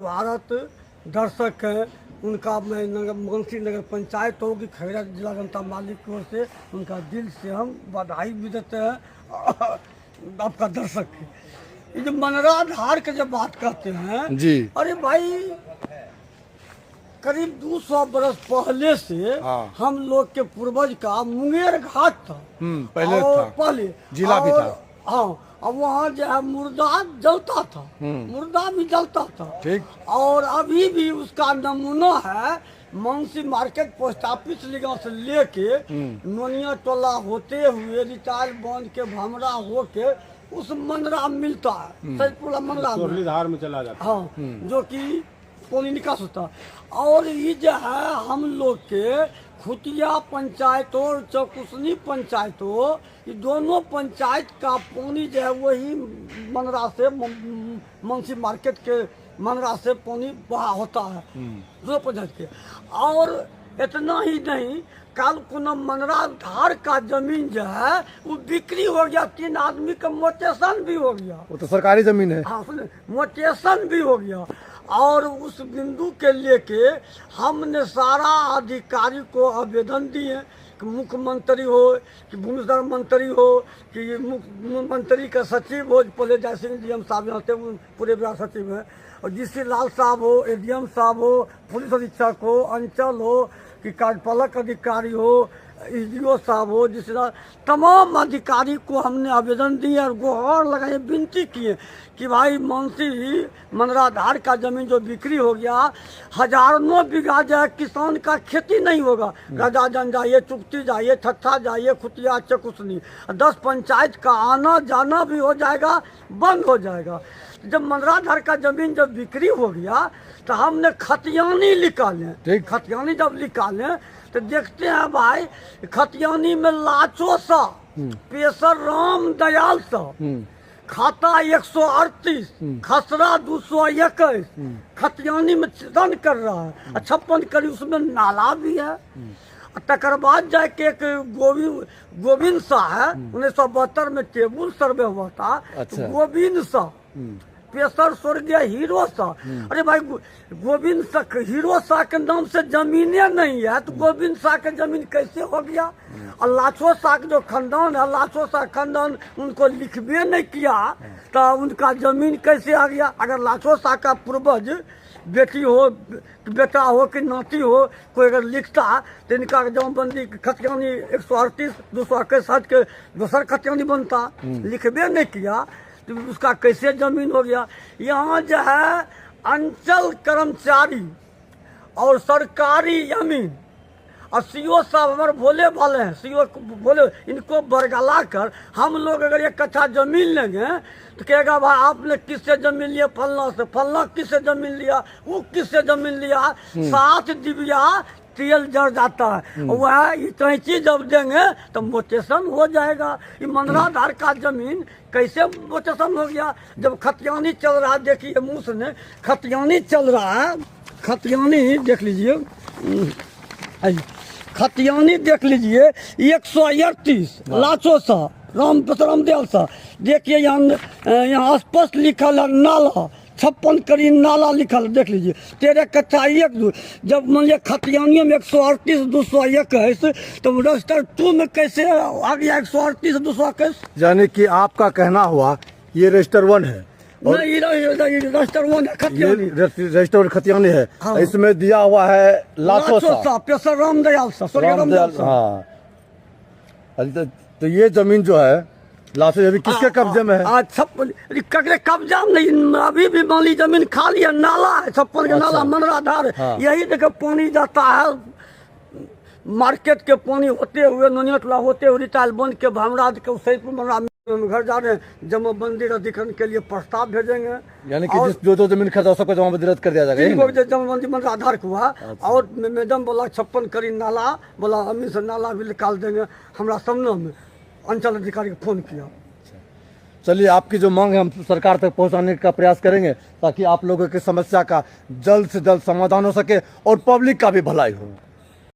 भारत दर्शक हैं उनका मैं मुंशी नगर पंचायत होगी खैरा जिला जनता मालिक की ओर से उनका दिल से हम बधाई भी देते हैं। आपका दर्शक ये जो मनराधार के जब बात करते हैं जी, अरे भाई करीब 200 बरस पहले से हम लोग के पूर्वज का मुंगेर घाट था। पहले था, पहले जिला भी था। हाँ, अब वहाँ जो है मुर्दा जलता था, मुर्दा भी जलता था। ठीक। और अभी भी उसका नमूना है मुंशी मार्केट पोस्ट ऑफिस लिगा से लेके नोनिया टोला होते हुए रिटायर बंद के भमरा होके उस मनरा मिलता है, सैदपुरा मनरा मुरलीधर में चला जाता है। हाँ, जो कि पानी निकास होता। और ये जो है हम लोग के खुटिया पंचायत और चौकुसनी पंचायत हो, ये दोनों पंचायत का पानी जो है वही मनरा से मुंशी मार्केट के मनरा से पानी बहा होता है दोनों पंचायत के। और इतना ही नहीं, कल को मनरा धार का जमीन जो है वो बिक्री हो गया, 3 आदमी का मोटेशन भी हो गया। वो तो सरकारी जमीन है। हाँ, मोटेशन भी हो गया। और उस बिंदु के लेके हमने सारा अधिकारी को आवेदन दिए कि मुख्यमंत्री हो कि भूमिधर मंत्री हो कि मंत्री का सचिव हो, पहले जय सिंह डीएम साहब यहाँ थे, पूरे बिहार सचिव हैं, और जीसी लाल साहब हो, एडीएम साहब हो, पुलिस अधीक्षक हो, अंचल हो कि कार्यपालक अधिकारी हो, ईडीओ साहब हो, जिस तमाम अधिकारी को हमने आवेदन दिए और गुहार लगाए, विनती किए कि भाई मुंशी मनराधार का जमीन जो बिक्री हो गया, हजारों बीघा जाए किसान का खेती नहीं होगा। गजाजन जाइए, चुकती जाइए, ठट्ठा जाइए, खुटिया चकुसनी 10 पंचायत का आना जाना भी हो जाएगा, बंद हो जाएगा। जब मनराधार का जमीन जब बिक्री हो गया तो हमने खतियानी निकाले। खतियानी जब निकाले तो देखते हैं भाई खतियानी में लाचो सा पेशर राम दयाल सा खाता 138, खसरा 221 खतियानी में रन कर रहा है। 56 करी उसमें नाला भी है। तकर बाद जाके एक गोविंद शाह है, 1972 में टेबुल सर्वे हुआ था। अच्छा। गोविंद शाह पेशर स्वर्गीय हीरो शाह। अरे भाई गोविंद शाह हीरो शाह के नाम से जमीनें नहीं है तो गोविंद शाह के जमीन कैसे हो गया? और लाछो शाह जो खानदान है, लाछो शाह खानदान उनको लिखबे नहीं किया तो उनका जमीन कैसे आ गया? अगर लाछो शाह का पूर्वज बेटी हो, बेटा हो कि नाती हो, कोई अगर लिखता तो इनका जमाबंदी खतियानी 138 261 के दूसर खतियानी बनता। लिखबे नहीं किया तो उसका कैसे जमीन हो गया? यहाँ जो है अंचल कर्मचारी और सरकारी जमीन और सीओ साहब हमारे भोले वाले हैं, सीओ बोले इनको बरगला कर हम लोग अगर 1 कट्ठा जमीन लेंगे तो कहेगा भाई आपने किससे जमीन लिया? फलना से। फलना किससे जमीन लिया? वो किससे जमीन लिया? 7 डिबिया तेल जड़ जाता है। वह इतनी चीज जब देंगे तो मोटेशन हो जाएगा। ये मनराधार का जमीन कैसे मोटेशन हो गया? जब खतियानी चल रहा है, देखिए मुँह ने खतियानी चल रहा है, खतियानी देख लीजिए, खतियानी देख लीजिए 138 लाचो सा राम दयाल सा। देखिए यहाँ स्पष्ट लिखल है नाला, 56 करी नाला लिखल, देख लीजिए 13 कट्ठा 1 जब मान लिया खतियानियों में 138 221 तो रजिस्टर 2 में कैसे आ गया 138 221? यानी कि आपका कहना हुआ ये रजिस्टर 1 है और नहीं, रजिस्टर 1 है, खतियानी रजिस्टर खतियानी है। हाँ। इसमें दिया हुआ है लाछो सा पेशर राम दयाल सा। हाँ, तो ये जमीन जो है लाशें अभी किसके कब्जे में है? ककरे कब्जा नहीं, अभी भी माली जमीन खाली है, नाला है 56 का नाला मनराधार। हाँ। यही देखो पानी जाता है, मार्केट के पानी होते हुए नोनिया टोला होते हुए रिटायल बंद के भमरा के सैदपुर मनरा घर जा रहे हैं। जमाबंदी रद्दीकरण के लिए प्रस्ताव भेजेंगे। यानी कि जो जमीन खरीदा सबको जमाबंदी रद्द कर दिया जाएगा। जमाबंदी मनराधार को हुआ। और मैडम बोला 56 करी नाला, बोला अमीन से नाला भी निकाल देंगे। हमारा सामने में अंचल अधिकारी को फोन किया। चलिए, आपकी जो मांग है हम सरकार तक पहुंचाने का प्रयास करेंगे ताकि आप लोगों की समस्या का जल्द से जल्द समाधान हो सके और पब्लिक का भी भलाई हो।